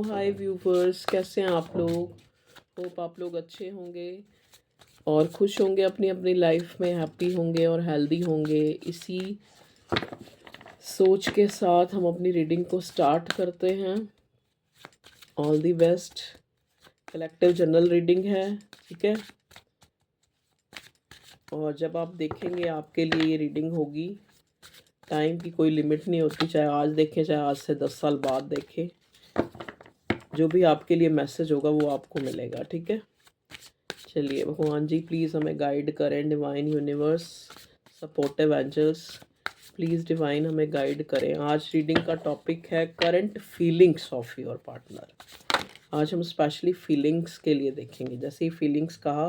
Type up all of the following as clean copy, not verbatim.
हाय viewers, कैसे हैं आप लोग। होप आप लोग अच्छे होंगे और खुश होंगे, अपनी अपनी लाइफ में हैप्पी होंगे और हेल्दी होंगे। इसी सोच के साथ हम अपनी रीडिंग को स्टार्ट करते हैं। All the best. Collective general reading है, ठीक है। और जब आप देखेंगे आपके लिए ये रीडिंग होगी। टाइम की कोई लिमिट नहीं होती, चाहे आज देखें चाहे आज से 10 साल बाद देखें। जो भी आपके लिए मैसेज होगा वो आपको मिलेगा, ठीक है। चलिए भगवान जी प्लीज़ हमें गाइड करें। Divine universe, supportive angels, please divine हमें गाइड करें। आज रीडिंग का टॉपिक है current feelings of your partner. आज हम स्पेशली फीलिंग्स के लिए देखेंगे। जैसे ही फीलिंग्स कहा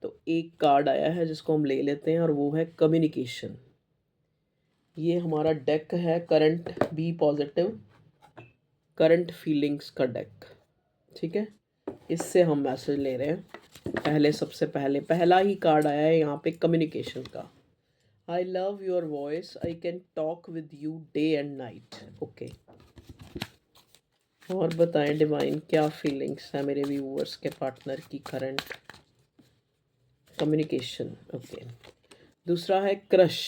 तो एक कार्ड आया है जिसको हम ले लेते हैं और वो है कम्युनिकेशन। ये हमारा डेक है current be positive current feelings का डेक, ठीक है। इससे हम मैसेज ले रहे हैं। सबसे पहले पहला ही कार्ड आया है यहाँ पे कम्युनिकेशन का। I love your voice, I can talk with you day and night. Okay, और बताएं डिवाइन क्या फीलिंग्स है मेरे व्यूअर्स के पार्टनर की करंट कम्युनिकेशन। ओके, दूसरा है crush.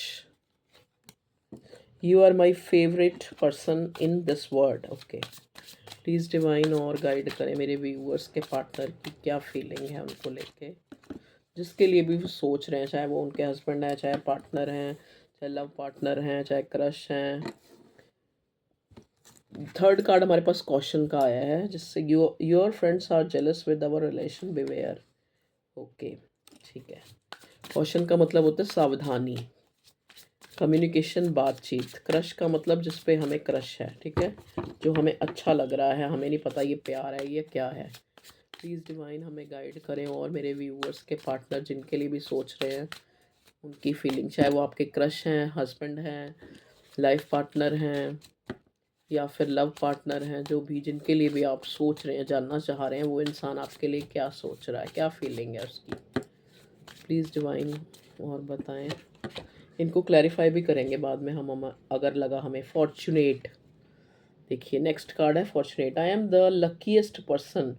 You are my favourite person in this world. Okay, please divine और गाइड करें मेरे व्यूअर्स के पार्टनर की क्या फीलिंग है उनको लेके, जिसके लिए भी वो सोच रहे हैं, चाहे वो उनके हस्बैंड हैं, चाहे पार्टनर हैं, चाहे लव पार्टनर हैं, चाहे क्रश हैं। थर्ड कार्ड हमारे पास क्वेश्चन का आया है जिससे your friends are jealous with our relation, beware. Okay, ठीक है। क्वेश्चन का मतलब होता है सावधानी। कम्युनिकेशन बातचीत। क्रश का मतलब जिस पे हमें क्रश है, ठीक है, जो हमें अच्छा लग रहा है, हमें नहीं पता ये प्यार है ये क्या है। प्लीज़ डिवाइन हमें गाइड करें और मेरे व्यूअर्स के पार्टनर जिनके लिए भी सोच रहे हैं उनकी फीलिंग, चाहे वो आपके क्रश हैं, हस्बैंड हैं, लाइफ पार्टनर हैं या फिर लव पार्टनर हैं, जो भी जिनके लिए भी आप सोच रहे हैं, जानना चाह रहे हैं वो इंसान आपके लिए क्या सोच रहा है, क्या फीलिंग है उसकी। प्लीज़ डिवाइन और बताएं। इनको क्लैरिफाई भी करेंगे बाद में हम अगर लगा हमें। फॉर्चुनेट। देखिए नेक्स्ट कार्ड है fortunate. I am the luckiest person,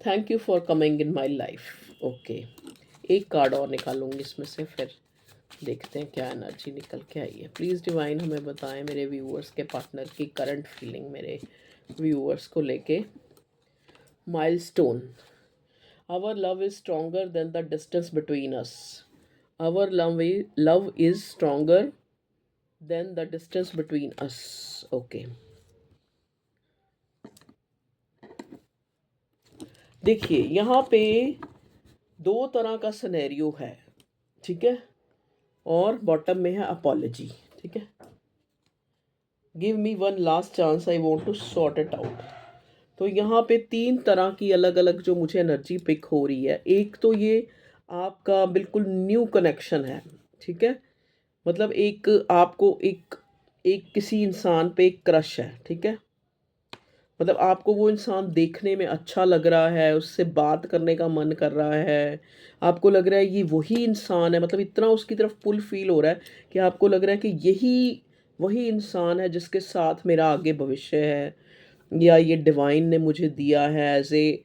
thank you for coming in my life. Okay, एक कार्ड और निकालूंगी इसमें से, फिर देखते हैं क्या एनर्जी निकल के आई है। प्लीज़ डिवाइन हमें बताएं मेरे व्यूअर्स के पार्टनर की करंट फीलिंग मेरे व्यूअर्स को लेके। Milestone. Our love is stronger than the distance between us. Our love is stronger than the distance between us. Okay, देखिए यहाँ पे दो तरह का सिनेरियो है, ठीक है, और बॉटम में है अपॉलॉजी, ठीक है। Give me one last chance, I want to sort it out. तो यहाँ पे तीन तरह की अलग अलग जो मुझे एनर्जी पिक हो रही है। एक तो ये आपका बिल्कुल न्यू कनेक्शन है, ठीक है, मतलब एक आपको एक एक किसी इंसान पे एक क्रश है, ठीक है, मतलब आपको वो इंसान देखने में अच्छा लग रहा है, उससे बात करने का मन कर रहा है, आपको लग रहा है ये वही इंसान है, मतलब इतना उसकी तरफ पुल फील हो रहा है कि आपको लग रहा है कि यही वही इंसान है जिसके साथ मेरा आगे भविष्य है, या ये डिवाइन ने मुझे दिया है एज ए,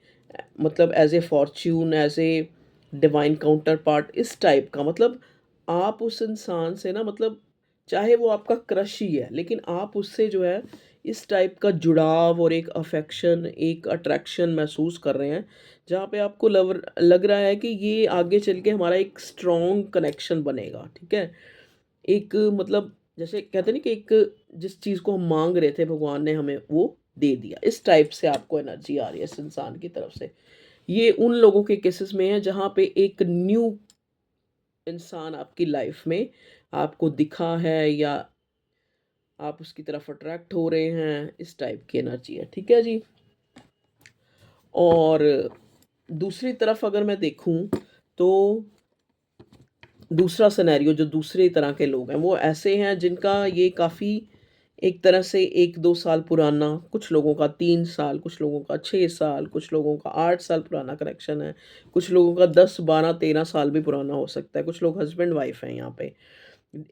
मतलब as a fortune, as a divine counterpart, इस टाइप का। मतलब आप उस इंसान से ना, मतलब चाहे वो आपका क्रश ही है लेकिन आप उससे जो है इस टाइप का जुड़ाव और एक अफेक्शन, एक अट्रैक्शन महसूस कर रहे हैं, जहाँ पे आपको लग रहा है कि ये आगे चल के हमारा एक स्ट्रॉन्ग कनेक्शन बनेगा, ठीक है। एक मतलब जैसे कहते हैं ना कि एक जिस चीज़ को हम मांग रहे थे भगवान ने हमें वो दे दिया, इस टाइप से आपको एनर्जी आ रही है इस इंसान की तरफ से। ये उन लोगों के केसेस में है जहाँ पे एक न्यू इंसान आपकी लाइफ में आपको दिखा है या आप उसकी तरफ अट्रैक्ट हो रहे हैं, इस टाइप की एनर्जी है, ठीक है जी। और दूसरी तरफ अगर मैं देखूं तो दूसरा सिनेरियो जो दूसरे तरह के लोग हैं वो ऐसे हैं जिनका ये काफ़ी एक तरह से 1-2 साल पुराना, कुछ लोगों का 3 साल, कुछ लोगों का 6 साल, कुछ लोगों का 8 साल पुराना कनेक्शन है, कुछ लोगों का 10-12-13 साल भी पुराना हो सकता है। कुछ लोग हस्बैंड वाइफ हैं यहाँ पे,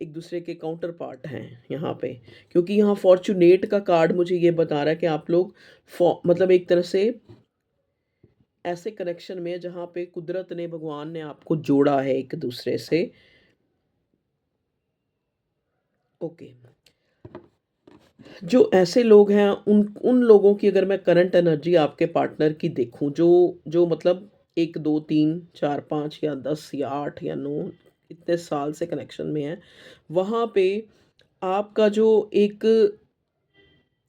एक दूसरे के काउंटर पार्ट हैं यहाँ पे, क्योंकि यहाँ फॉर्चुनेट का कार्ड मुझे ये बता रहा है कि आप लोग मतलब एक तरह से ऐसे कनेक्शन में जहाँ पे कुदरत ने, भगवान ने आपको जोड़ा है एक दूसरे से। ओके, जो ऐसे लोग हैं उन उन लोगों की अगर मैं करंट एनर्जी आपके पार्टनर की देखूं, जो जो मतलब 1 2 3 4 5 या 10 या 8 या 9 इतने साल से कनेक्शन में है, वहाँ पे आपका जो एक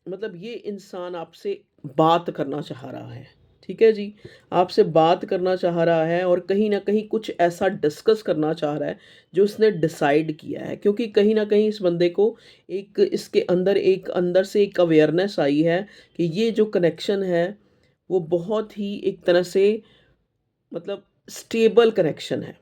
मतलब ये इंसान आपसे बात करना चाह रहा है, ठीक है जी? आपसे बात करना चाह रहा है और कहीं न कहीं कुछ ऐसा डिस्कस करना चाह रहा है, जो उसने डिसाइड किया है। क्योंकि कहीं न कहीं इस बंदे को एक इसके अंदर एक अंदर से एक अवेयरनेस आई है कि ये जो कनेक्शन है, वो बहुत ही एक तरह से मतलब स्टेबल कनेक्शन है।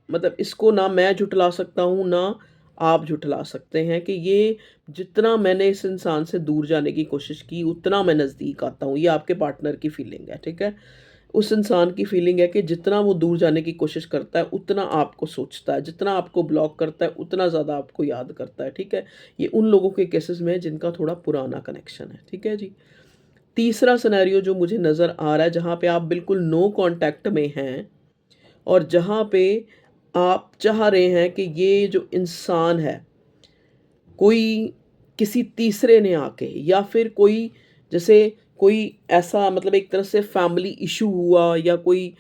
मतलब इसको ना मैं झुठला सकता हूँ, ना आप झुठला सकते हैं कि ये जितना मैंने इस इंसान से दूर जाने की कोशिश की, उतना मैं नज़दीक आता हूँ। ये आपके पार्टनर की फीलिंग है, ठीक है? उस इंसान की फीलिंग है कि जितना वो दूर जाने की कोशिश करता है, उतना आपको सोचता है, जितना आपको ब्लॉक करता है, उतना ज़्यादा आपको याद करता है, ठीक है? ये उन लोगों के केसेस में है जिनका थोड़ा पुराना कनेक्शन है, ठीक है जी? तीसरा सिनेरियो जो मुझे नज़र आ रहा है, जहाँ पे आप बिल्कुल नो कॉन्टैक्ट में हैं और जहाँ पे आप चाह रहे हैं कि ये जो इंसान है, कोई किसी तीसरे ने आके या फिर कोई जैसे कोई ऐसा मतलब एक तरह से फैमिली इशू हुआ या कोई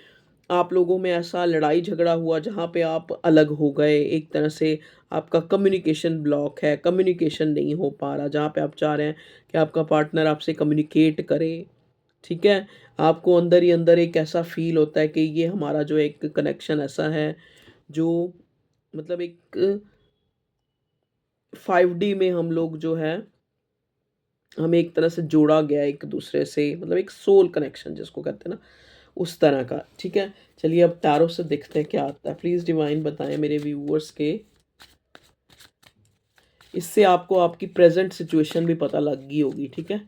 आप लोगों में ऐसा लड़ाई झगड़ा हुआ जहाँ पे आप अलग हो गए, एक तरह से आपका कम्युनिकेशन ब्लॉक है, कम्युनिकेशन नहीं हो पा रहा, जहाँ पे आप चाह रहे हैं कि आपका पार्टनर आपसे कम्युनिकेट करे, ठीक है? आपको अंदर ही अंदर एक ऐसा फ़ील होता है कि ये हमारा जो एक कनेक्शन ऐसा है, जो मतलब एक 5D में हम लोग जो है, हमें एक तरह से जोड़ा गया है एक दूसरे से, मतलब एक सोल कनेक्शन जिसको कहते हैं ना, उस तरह का, ठीक है? चलिए अब टैरो से देखते हैं क्या आता है। प्लीज़ डिवाइन बताएँ मेरे व्यूअर्स के, इससे आपको आपकी प्रेज़ेंट सिचुएशन भी पता लग गई होगी, ठीक है?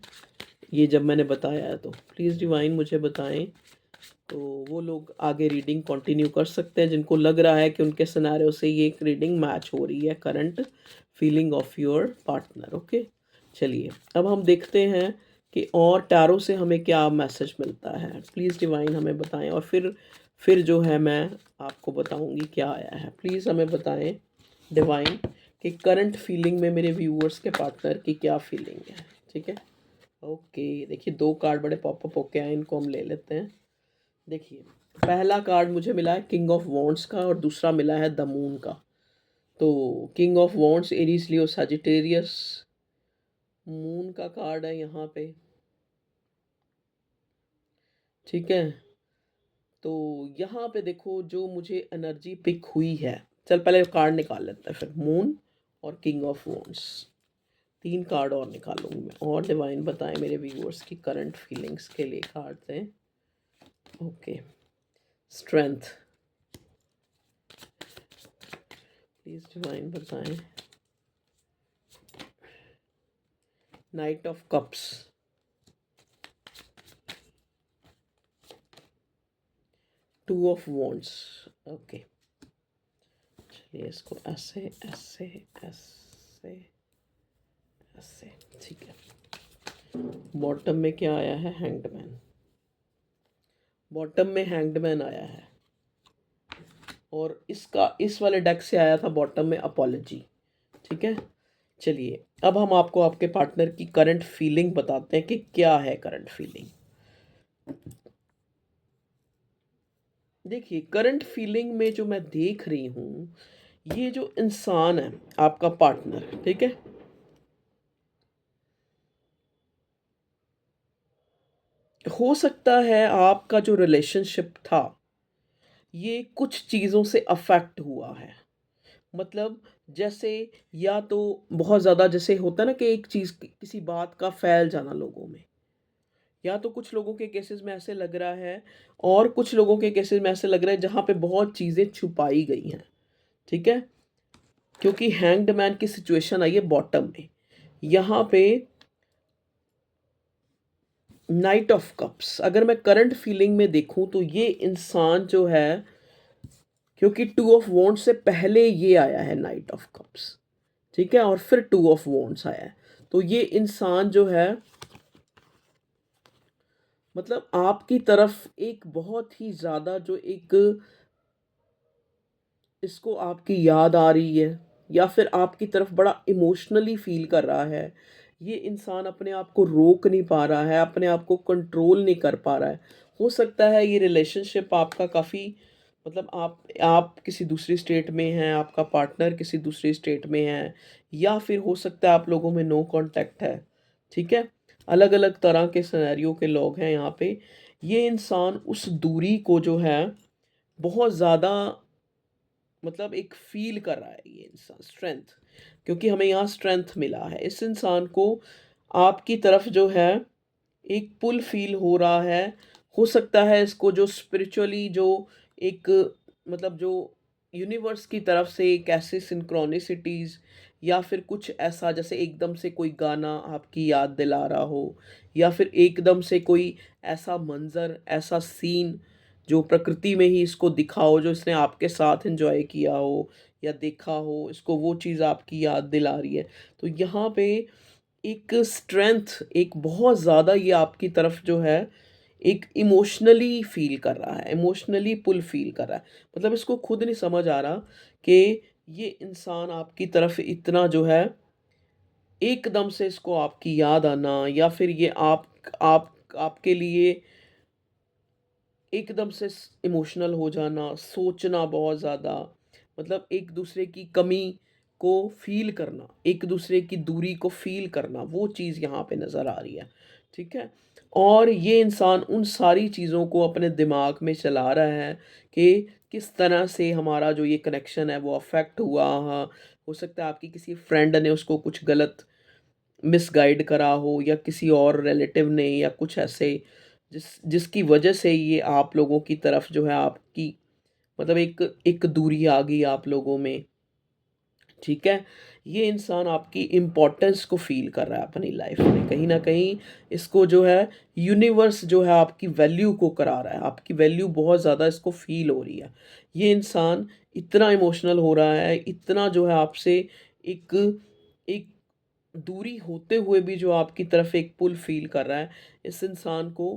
ये जब मैंने बताया है तो। प्लीज़ डिवाइन मुझे बताएँ, तो वो लोग आगे रीडिंग कंटिन्यू कर सकते हैं जिनको लग रहा है कि उनके सिनेरियो से ये एक रीडिंग मैच हो रही है, current feeling of your partner. Okay, चलिए अब हम देखते हैं कि और टैरो से हमें क्या मैसेज मिलता है। प्लीज़ डिवाइन हमें बताएं और फिर जो है मैं आपको बताऊंगी क्या आया है। प्लीज़ हमें बताएं डिवाइन कि करंट फीलिंग में मेरे व्यूअर्स के पार्टनर की क्या फीलिंग है, ठीक है? ओके, देखिए 2 कार्ड बड़े पॉपअप होके आए, इनको हम ले लेते हैं। देखिए, पहला कार्ड मुझे मिला है किंग ऑफ वॉन्ड्स का और दूसरा मिला है द मून का। तो king of wands Aries Leo Sagittarius, moon का कार्ड है यहाँ पे, ठीक है? तो यहाँ पे देखो जो मुझे एनर्जी पिक हुई है, चल पहले कार्ड निकाल लेते हैं, फिर मून और किंग ऑफ वॉन्ड्स, 3 कार्ड और निकालूंगी मैं। और डिवाइन बताएं मेरे व्यूअर्स की करंट फीलिंग्स के लिए कार्ड दें। ओके, स्ट्रेंथ, प्लीज डिवाइन बताएं। Night of cups, 2 of wands. Okay, चलिए इसको ऐसे ऐसे ऐसे ऐसे, ठीक है। बॉटम में क्या आया है? हैंगड, बॉटम में हैंगड आया है और इसका इस वाले डेक से आया था बॉटम में अपॉलजी, ठीक है? चलिए अब हम आपको आपके पार्टनर की करंट फीलिंग बताते हैं कि क्या है करंट फीलिंग। देखिए करंट फीलिंग में जो मैं देख रही हूँ, ये जो इंसान है आपका पार्टनर, ठीक है, हो सकता है आपका जो रिलेशनशिप था ये कुछ चीज़ों से अफेक्ट हुआ है। मतलब जैसे या तो बहुत ज़्यादा जैसे होता है ना कि एक चीज़ किसी बात का फैल जाना लोगों में, या तो कुछ लोगों के केसेस में ऐसे लग रहा है और कुछ लोगों के केसेस में ऐसे लग रहा है जहाँ पे बहुत चीज़ें छुपाई गई हैं, ठीक है? क्योंकि हैंग्ड मैन की सिचुएशन आई है बॉटम में, यहाँ पे नाइट ऑफ कप्स। अगर मैं करंट फीलिंग में देखूं तो ये इंसान जो है, क्योंकि 2 ऑफ वॉन्ड्स से पहले ये आया है नाइट ऑफ कप्स, ठीक है, और फिर 2 ऑफ वॉन्ड्स आया है। तो ये इंसान जो है मतलब आपकी तरफ एक बहुत ही ज़्यादा जो एक इसको आपकी याद आ रही है, या फिर आपकी तरफ बड़ा इमोशनली फ़ील कर रहा है। ये इंसान अपने आप को रोक नहीं पा रहा है, अपने आप को कंट्रोल नहीं कर पा रहा है। हो सकता है ये रिलेशनशिप आपका काफ़ी मतलब आप किसी दूसरी स्टेट में हैं, आपका पार्टनर किसी दूसरी स्टेट में है, या फिर हो सकता है आप लोगों में नो कॉन्टैक्ट है, ठीक है? अलग-अलग तरह के सिनेरियो के लोग हैं यहाँ पे। ये इंसान उस दूरी को जो है बहुत ज़्यादा मतलब एक फ़ील कर रहा है ये इंसान स्ट्रेंथ, क्योंकि हमें यहाँ स्ट्रेंथ मिला है। इस इंसान को आपकी तरफ जो है एक पुल फ़ील हो रहा है। हो सकता है इसको जो स्पिरिचुअली जो एक मतलब जो यूनिवर्स की तरफ से एक ऐसी सिंक्रोनिसिटीज़, या फिर कुछ ऐसा जैसे एकदम से कोई गाना आपकी याद दिला रहा हो, या फिर एकदम से कोई ऐसा मंज़र, ऐसा सीन जो प्रकृति में ही इसको दिखा हो, जो इसने आपके साथ एन्जॉय किया हो या देखा हो, इसको वो चीज़ आपकी याद दिला रही है। तो यहाँ पे एक स्ट्रेंथ, एक बहुत ज़्यादा ये आपकी तरफ जो है एक इमोशनली फ़ील कर रहा है, इमोशनली पुल फ़ील कर रहा है। मतलब इसको खुद नहीं समझ आ रहा कि ये इंसान आपकी तरफ इतना जो है एकदम से इसको आपकी याद आना, या फिर ये आप आपके लिए एकदम से इमोशनल हो जाना, सोचना बहुत ज़्यादा, मतलब एक दूसरे की कमी को फ़ील करना, एक दूसरे की दूरी को फ़ील करना, वो चीज़ यहाँ पे नज़र आ रही है, ठीक है? और ये इंसान उन सारी चीज़ों को अपने दिमाग में चला रहा है कि किस तरह से हमारा जो ये कनेक्शन है वो अफ़ेक्ट हुआ। हाँ, हो सकता है आपकी किसी फ्रेंड ने उसको कुछ गलत मिसगाइड करा हो, या किसी और रिलेटिव ने, या कुछ ऐसे जिसकी वजह से ये आप लोगों की तरफ जो है आपकी मतलब एक एक दूरी आ गई आप लोगों में, ठीक है? ये इंसान आपकी इम्पोर्टेंस को फ़ील कर रहा है अपनी लाइफ में। कहीं न कहीं इसको जो है यूनिवर्स जो है आपकी वैल्यू को करा रहा है, आपकी वैल्यू बहुत ज़्यादा इसको फ़ील हो रही है। ये इंसान इतना इमोशनल हो रहा है, इतना जो है आपसे एक एक दूरी होते हुए भी जो आपकी तरफ एक पुल फ़ील कर रहा है, इस इंसान को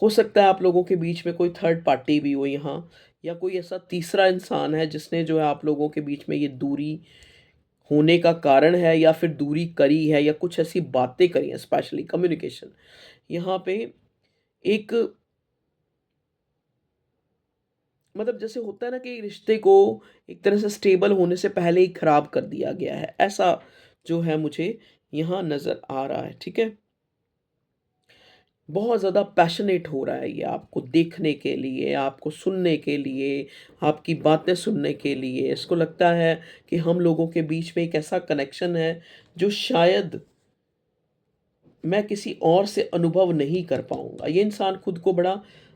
हो सकता है आप लोगों के बीच में कोई थर्ड पार्टी भी हो यहाँ, या कोई ऐसा तीसरा इंसान है जिसने जो है आप लोगों के बीच में ये दूरी होने का कारण है, या फिर दूरी करी है, या कुछ ऐसी बातें करी हैं, स्पेशली कम्युनिकेशन। यहाँ पे एक मतलब जैसे होता है ना कि रिश्ते को एक तरह से स्टेबल होने से पहले ही खराब कर दिया गया है, ऐसा जो है मुझे यहाँ नज़र आ रहा है, ठीक है? बहुत ज़्यादा पैशनेट हो रहा है ये आपको देखने के लिए, आपको सुनने के लिए, आपकी बातें सुनने के लिए। इसको लगता है कि हम लोगों के बीच में एक ऐसा कनेक्शन है जो शायद मैं किसी और से अनुभव नहीं कर पाऊँगा। ये इंसान खुद को बड़ा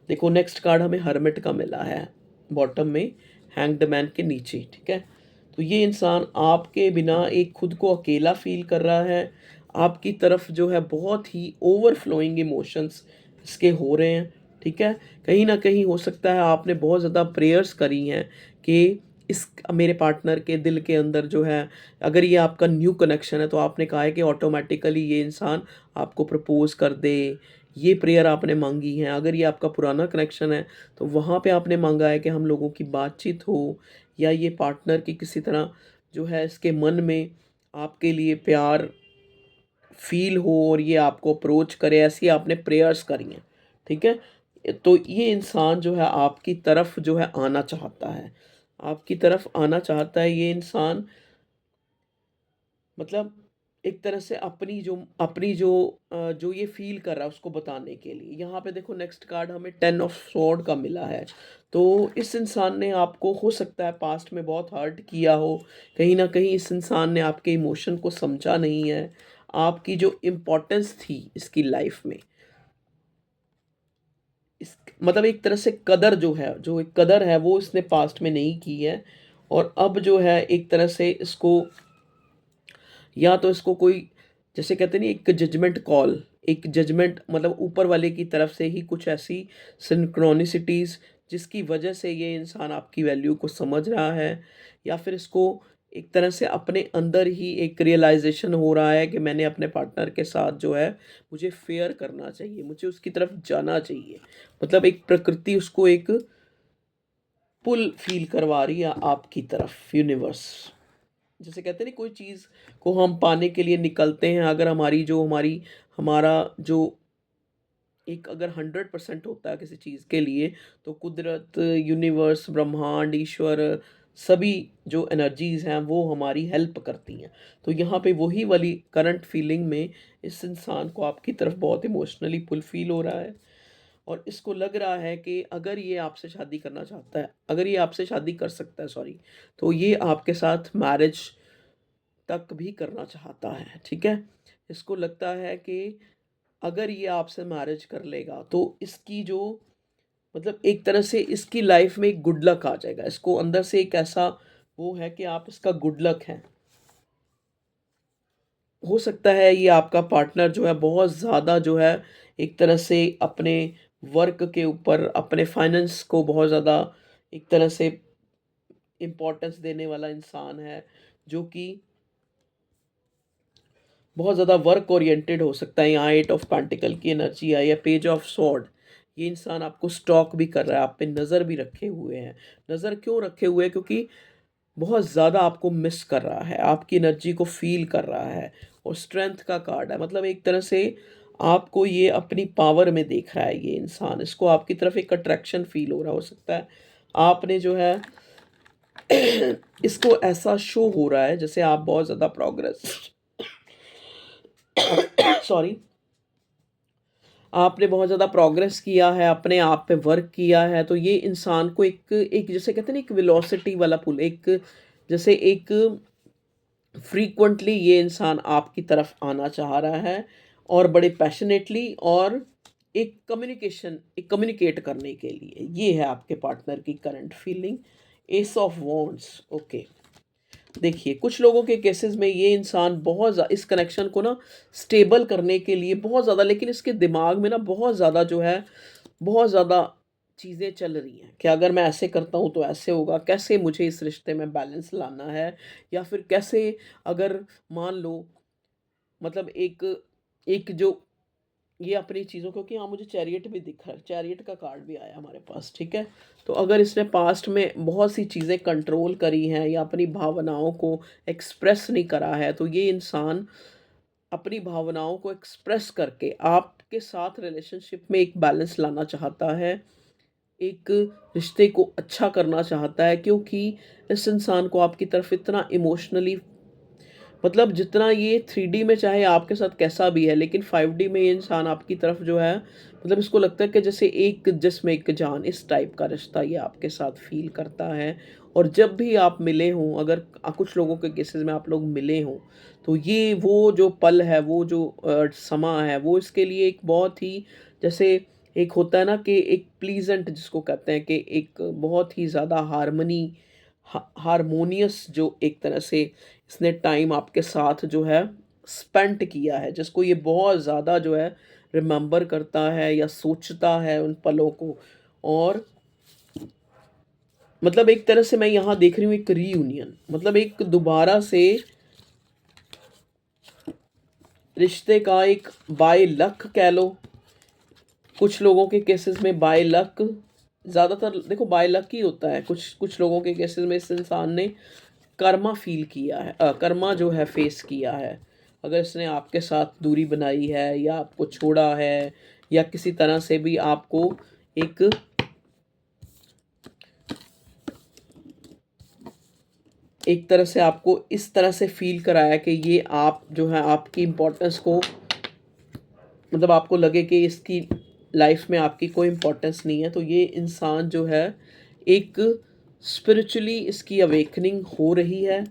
देखो, नेक्स्ट कार्ड हमें हर्मिट का मिला है, बॉटम में हैंग्ड मैन के नीचे, ठीक है? तो ये इंसान आपके बिना एक खुद को अकेला फ़ील कर रहा है। आपकी तरफ जो है बहुत ही ओवरफ्लोइंग इमोशंस इसके हो रहे हैं, ठीक है? कहीं न कहीं हो सकता है आपने बहुत ज़्यादा प्रेयर्स करी हैं कि इस मेरे पार्टनर के दिल के अंदर जो है, अगर ये आपका न्यू कनेक्शन है तो आपने कहा है कि ऑटोमैटिकली ये इंसान आपको प्रपोज़ कर दे। ये प्रेयर आपने माँगी है। अगर ये आपका पुराना कनेक्शन है तो वहाँ पे आपने माँगा है कि हम लोगों की बातचीत हो, या ये पार्टनर की किसी तरह जो है इसके मन में आपके लिए प्यार फ़ील हो और ये आपको अप्रोच करे, ऐसी आपने प्रेयर्स करी हैं, ठीक है? तो ये इंसान जो है आपकी तरफ जो है आना चाहता है। आपकी तरफ आना चाहता है ये इंसान, मतलब एक तरह से जो ये फ़ील कर रहा है उसको बताने के लिए। यहाँ पे देखो नेक्स्ट कार्ड हमें 10 ऑफ स्वॉर्ड का मिला है। तो इस इंसान ने आपको हो सकता है पास्ट में बहुत हर्ट किया हो। कहीं न कहीं इस इंसान ने आपके इमोशन को समझा नहीं है। आपकी जो इम्पोर्टेंस थी इसकी लाइफ़ में, इस मतलब एक तरह से कदर जो है, जो एक कदर है वो इसने पास्ट में नहीं की है, और अब जो है एक तरह से इसको, या तो इसको कोई जैसे कहते नहीं एक जजमेंट कॉल, एक जजमेंट मतलब ऊपर वाले की तरफ से ही कुछ ऐसी सिंक्रोनिसिटीज़ जिसकी वजह से ये इंसान आपकी वैल्यू को समझ रहा है, या फिर इसको एक तरह से अपने अंदर ही एक रियलाइजेशन हो रहा है कि मैंने अपने पार्टनर के साथ जो है मुझे फेयर करना चाहिए, मुझे उसकी तरफ जाना चाहिए। मतलब एक प्रकृति उसको एक पुल फील करवा रही है आपकी तरफ, यूनिवर्स। जैसे कहते हैं ना, कोई चीज़ को हम पाने के लिए निकलते हैं, अगर हमारा जो एक अगर 100% होता है किसी चीज़ के लिए, तो कुदरत, यूनिवर्स, ब्रह्मांड, ईश्वर, सभी जो एनर्जीज़ हैं वो हमारी हेल्प करती हैं। तो यहाँ पे वही वाली करंट फीलिंग में इस इंसान को आपकी तरफ बहुत इमोशनली पुल फील हो रहा है, और इसको लग रहा है कि अगर ये आपसे शादी करना चाहता है, अगर ये आपसे शादी कर सकता है, सॉरी, तो ये आपके साथ मैरिज तक भी करना चाहता है, ठीक है? इसको लगता है कि अगर ये आपसे मैरिज कर लेगा तो इसकी जो, मतलब एक तरह से इसकी लाइफ में एक गुड लक आ जाएगा। इसको अंदर से एक ऐसा वो है कि आप इसका गुड लक हैं। हो सकता है ये आपका पार्टनर जो है बहुत ज़्यादा जो है एक तरह से अपने वर्क के ऊपर, अपने फाइनेंस को बहुत ज़्यादा एक तरह से इम्पोर्टेंस देने वाला इंसान है, जो कि बहुत ज़्यादा वर्क ओरिएंटेड हो सकता है। यहाँ 8 ऑफ पेंटिकल की एनर्जी आई है, पेज ऑफ स्वॉर्ड। ये इंसान आपको स्टॉक भी कर रहा है, आप पे नज़र भी रखे हुए हैं। नज़र क्यों रखे हुए हैं? क्योंकि बहुत ज़्यादा आपको मिस कर रहा है, आपकी एनर्जी को फ़ील कर रहा है। और स्ट्रेंथ का कार्ड है, मतलब एक तरह से आपको ये अपनी पावर में देख रहा है ये इंसान। इसको आपकी तरफ एक अट्रैक्शन फ़ील हो रहा हो सकता है। आपने जो है इसको ऐसा शो हो रहा है जैसे आप बहुत ज़्यादा प्रोग्रेस सॉरी, आपने बहुत ज़्यादा प्रोग्रेस किया है, अपने आप पे वर्क किया है, तो ये इंसान को एक एक जैसे कहते हैं ना, एक वेलोसिटी वाला पुल, एक जैसे एक फ्रीक्वेंटली ये इंसान आपकी तरफ आना चाह रहा है, और बड़े पैशनेटली, और एक कम्युनिकेट करने के लिए। ये है आपके पार्टनर की current feeling. S of wands, okay. देखिए, कुछ लोगों के केसेस में ये इंसान इस कनेक्शन को ना स्टेबल करने के लिए बहुत ज़्यादा, लेकिन इसके दिमाग में ना बहुत ज़्यादा जो है, बहुत ज़्यादा चीज़ें चल रही हैं कि अगर मैं ऐसे करता हूँ तो ऐसे होगा, कैसे मुझे इस रिश्ते में बैलेंस लाना है, या फिर कैसे, अगर मान लो, मतलब एक एक जो ये अपनी चीज़ों, क्योंकि यहाँ मुझे चैरियट भी दिख रहा है, चैरियट का कार्ड भी आया हमारे पास, ठीक है? तो अगर इसने पास्ट में बहुत सी चीज़ें कंट्रोल करी हैं या अपनी भावनाओं को एक्सप्रेस नहीं करा है, तो ये इंसान अपनी भावनाओं को एक्सप्रेस करके आपके साथ रिलेशनशिप में एक बैलेंस लाना चाहता है, एक रिश्ते को अच्छा करना चाहता है, क्योंकि इस इंसान को आपकी तरफ इतना इमोशनली, मतलब जितना ये 3D में चाहे आपके साथ कैसा भी है, लेकिन 5D में ये इंसान आपकी तरफ जो है, मतलब इसको लगता है कि जैसे एक जिस्म एक जान, इस टाइप का रिश्ता ये आपके साथ फ़ील करता है। और जब भी आप मिले हों, अगर कुछ लोगों के केसेस में आप लोग मिले हों, तो ये वो जो पल है, वो जो समा है, वो इसके लिए एक बहुत ही, जैसे एक होता है ना कि एक प्लीज़ेंट जिसको कहते हैं, कि एक बहुत ही ज़्यादा हार्मोनियस जो एक तरह से इसने टाइम आपके साथ जो है स्पेंट किया है, जिसको ये बहुत ज़्यादा जो है रिमेंबर करता है या सोचता है उन पलों को। और मतलब एक तरह से मैं यहाँ देख रही हूँ एक रीयूनियन, मतलब एक दोबारा से रिश्ते का एक बाय लक कह लो। कुछ लोगों के केसेस में बाय लक, ज़्यादातर देखो बाय लक ही होता है। कुछ कुछ लोगों के केसेस में इस इंसान ने कर्मा फ़ील किया है, कर्मा जो है फेस किया है। अगर इसने आपके साथ दूरी बनाई है, या आपको छोड़ा है, या किसी तरह से भी आपको एक एक तरह से आपको इस तरह से फ़ील कराया कि ये आप जो है आपकी इम्पोर्टेंस को, मतलब आपको लगे कि इसकी लाइफ में आपकी कोई इम्पोर्टेंस नहीं है, तो ये इंसान जो है एक स्पिरिचुअली इसकी अवेकनिंग हो रही है,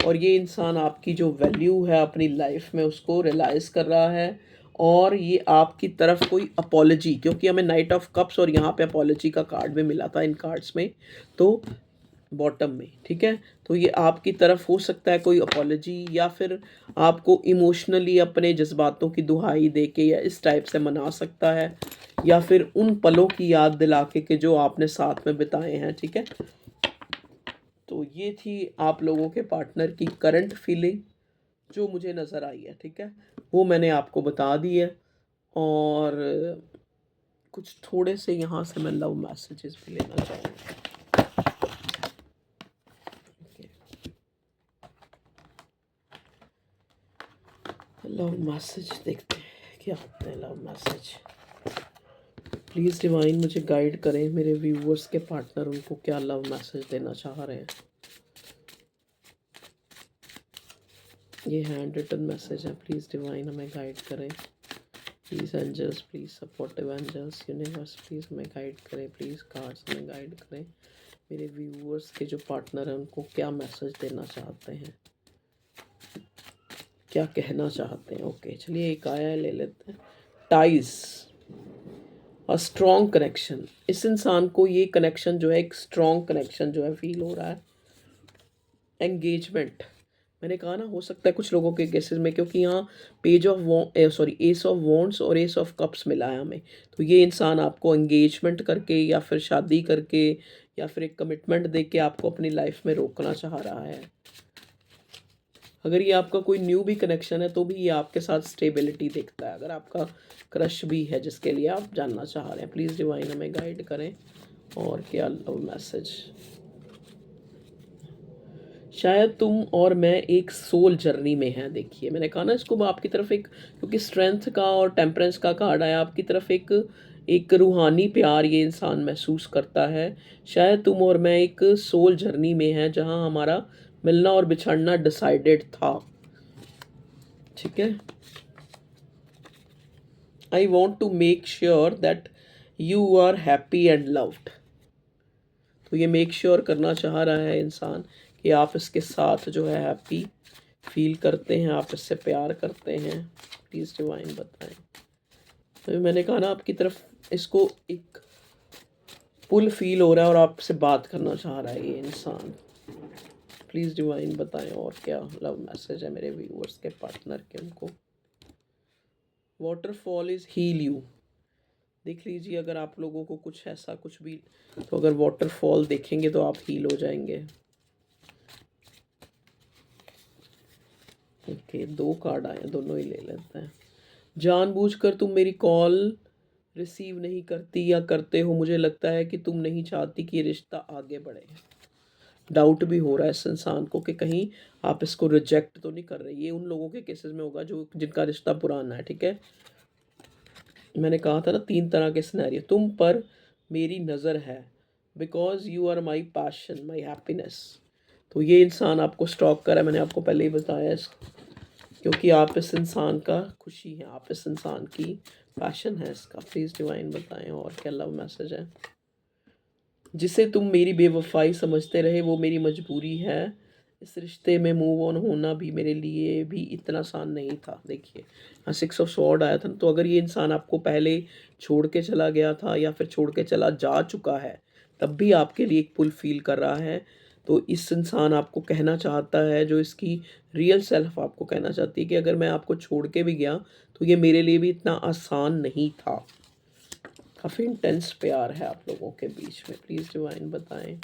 और ये इंसान आपकी जो वैल्यू है अपनी लाइफ में उसको रियलाइज़ कर रहा है। और ये आपकी तरफ कोई अपॉलजी, क्योंकि हमें नाइट ऑफ कप्स और यहाँ पे अपॉलजी का कार्ड भी मिला था इन कार्ड्स में, तो बॉटम में, ठीक है? तो ये आपकी तरफ हो सकता है कोई अपॉलजी, या फिर आपको इमोशनली अपने जज़्बातों की दुहाई दे के या इस टाइप से मना सकता है, या फिर उन पलों की याद दिला के जो आपने साथ में बिताए हैं, ठीक है। तो ये थी आप लोगों के पार्टनर की करंट फीलिंग जो मुझे नज़र आई है, ठीक है, वो मैंने आपको बता दी है। और कुछ थोड़े से यहाँ से मैं लव मैसेजेस भी लेना चाहूँगा। लव मैसेज देखते हैं क्या होते हैं लव मैसेज। प्लीज़ डिवाइन मुझे गाइड करें, मेरे व्यूवर्स के पार्टनर उनको क्या लव मैसेज देना चाह रहे हैं। ये हैंड रिटन मैसेज है, प्लीज़ डिवाइन हमें गाइड करें। Please angels, please supportive angels, universe please हमें गाइड करें। प्लीज़ कार्ड्स हमें गाइड करें, मेरे व्यूवर्स के जो पार्टनर हैं उनको क्या मैसेज देना चाहते हैं, क्या कहना चाहते हैं। ओके चलिए एक आया है, ले लेते हैं। Ties, a strong connection. इस इंसान को ये कनेक्शन जो है, एक स्ट्रॉन्ग कनेक्शन जो है फील हो रहा है। एंगेजमेंट, मैंने कहा ना, हो सकता है कुछ लोगों के केसेस में, क्योंकि यहाँ page of S of wands और एस ऑफ कप्स मिला है हमें। तो ये इंसान आपको एंगेजमेंट करके या फिर शादी करके या फिर एक कमिटमेंट दे के आपको अपनी लाइफ में रोकना चाह रहा है। अगर ये आपका कोई न्यू भी कनेक्शन है तो भी ये आपके साथ स्टेबिलिटी देखता है। अगर आपका क्रश भी है जिसके लिए आप जानना चाह रहे हैं, प्लीज़ डिवाइन हमें गाइड करें और क्या लव मैसेज। शायद तुम और मैं एक सोल जर्नी में हैं। देखिए मैंने कहा ना, इसको आपकी तरफ एक, क्योंकि स्ट्रेंथ का और टेम्परेंस का कार्ड आया, आपकी तरफ एक एक रूहानी प्यार ये इंसान महसूस करता है। शायद तुम और मैं एक सोल जर्नी में हैं जहां हमारा मिलना और बिछड़ना डिसाइडेड था, ठीक है। I want to make sure that you are happy and loved. तो ये मेक श्योर करना चाह रहा है इंसान कि आप इसके साथ जो है हैप्पी फील करते हैं, आप इससे प्यार करते हैं। प्लीज़ डिवाइन बताएं। तो मैंने कहा ना, आपकी तरफ इसको एक पुल फील हो रहा है और आपसे बात करना चाह रहा है ये इंसान। प्लीज़ डिवाइन बताएं और क्या लव मैसेज है मेरे व्यूअर्स के पार्टनर के उनको। Waterfall is heal you. देख लीजिए अगर आप लोगों को कुछ ऐसा कुछ भी, तो अगर वाटरफॉल देखेंगे तो आप हील हो जाएंगे। ओके दो कार्ड आए, दोनों ही ले लेते हैं। जानबूझकर तुम मेरी कॉल रिसीव नहीं करती या करते हो, मुझे लगता है कि तुम नहीं चाहती कि ये रिश्ता आगे बढ़े। डाउट भी हो रहा है इस इंसान को कि कहीं आप इसको रिजेक्ट तो नहीं कर रहे। ये उन लोगों के केसेस में होगा जो जिनका रिश्ता पुराना है, ठीक है। मैंने कहा था ना 3 तरह के सिनेरियो। तुम पर मेरी नज़र है because you are my passion, my happiness. तो ये इंसान आपको स्टॉक कर रहा है, मैंने आपको पहले ही बताया, क्योंकि आप इस इंसान का खुशी है, आप इस इंसान की पैशन है इसका। प्लीज़ डिवाइन बताएं और क्या लव मैसेज है। जिसे तुम मेरी बेवफाई समझते रहे वो मेरी मजबूरी है। इस रिश्ते में मूव ऑन होना भी मेरे लिए भी इतना आसान नहीं था। देखिए हाँ 6 ऑफ स्वॉर्ड आया था, तो अगर ये इंसान आपको पहले छोड़ के चला गया था या फिर छोड़ के चला जा चुका है, तब भी आपके लिए एक पुल फील कर रहा है। तो इस इंसान आपको कहना चाहता है, जो इसकी रियल सेल्फ आपको कहना चाहती है कि अगर मैं आपको छोड़ के भी गया तो ये मेरे लिए भी इतना आसान नहीं था। काफ़ी इंटेंस प्यार है आप लोगों के बीच में। प्लीज़ डिवाइन बताएं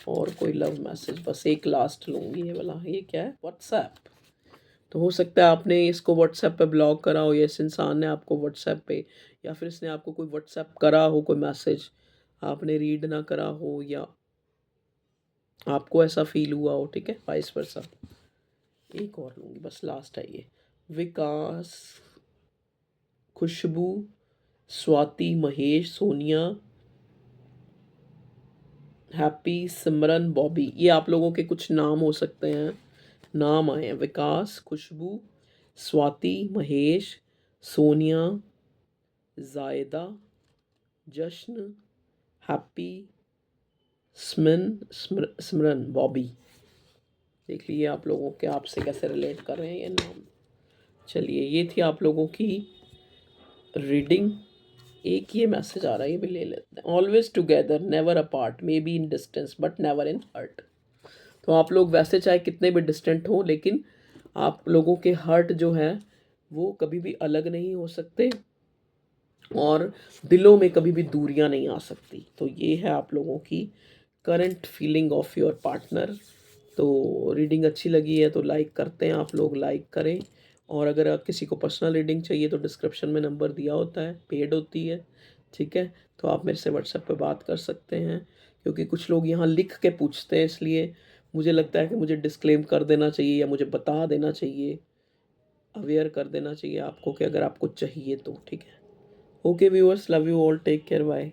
और कोई लव मैसेज। बस एक लास्ट लूँगी ये वाला। ये क्या है, व्हाट्सएप। तो हो सकता है आपने इसको व्हाट्सएप पे ब्लॉक करा हो, या इस इंसान ने आपको व्हाट्सएप पे, या फिर इसने आपको कोई व्हाट्सएप करा हो, कोई मैसेज आपने रीड ना करा हो, या आपको ऐसा फील हुआ हो, ठीक है, वाइस वर्सा। एक और लूँगी, बस लास्ट है ये। विकास, खुशबू, स्वाति, महेश, सोनिया, हैप्पी, सिमरन, बॉबी। ये आप लोगों के कुछ नाम हो सकते हैं, नाम आए हैं। विकास, खुशबू, स्वाति, महेश, सोनिया, जायदा, जश्न, हैप्पी, सिमरन, बॉबी। देख लीजिए आप लोगों के आपसे कैसे रिलेट कर रहे हैं ये नाम। चलिए ये थी आप लोगों की रीडिंग। एक ये मैसेज आ रहा है, ये भी ले लेते हैं। Always together never apart, may be in distance but never in hurt. तो आप लोग वैसे चाहे कितने भी डिस्टेंट हो, लेकिन आप लोगों के हर्ट जो है वो कभी भी अलग नहीं हो सकते। और दिलों में कभी भी दूरियां नहीं आ सकती। तो ये है आप लोगों की current feeling of your partner. तो रीडिंग अच्छी लगी है तो लाइक करते हैं आप लोग, लाइक करें। और अगर आप किसी को पर्सनल रीडिंग चाहिए तो डिस्क्रिप्शन में नंबर दिया होता है, पेड होती है, ठीक है। तो आप मेरे से व्हाट्सएप पे बात कर सकते हैं, क्योंकि कुछ लोग यहाँ लिख के पूछते हैं, इसलिए मुझे लगता है कि मुझे डिस्क्लेम कर देना चाहिए या मुझे बता देना चाहिए, अवेयर कर देना चाहिए आपको कि अगर आपको चाहिए तो, ठीक है। Okay viewers, love you all, take care, bye.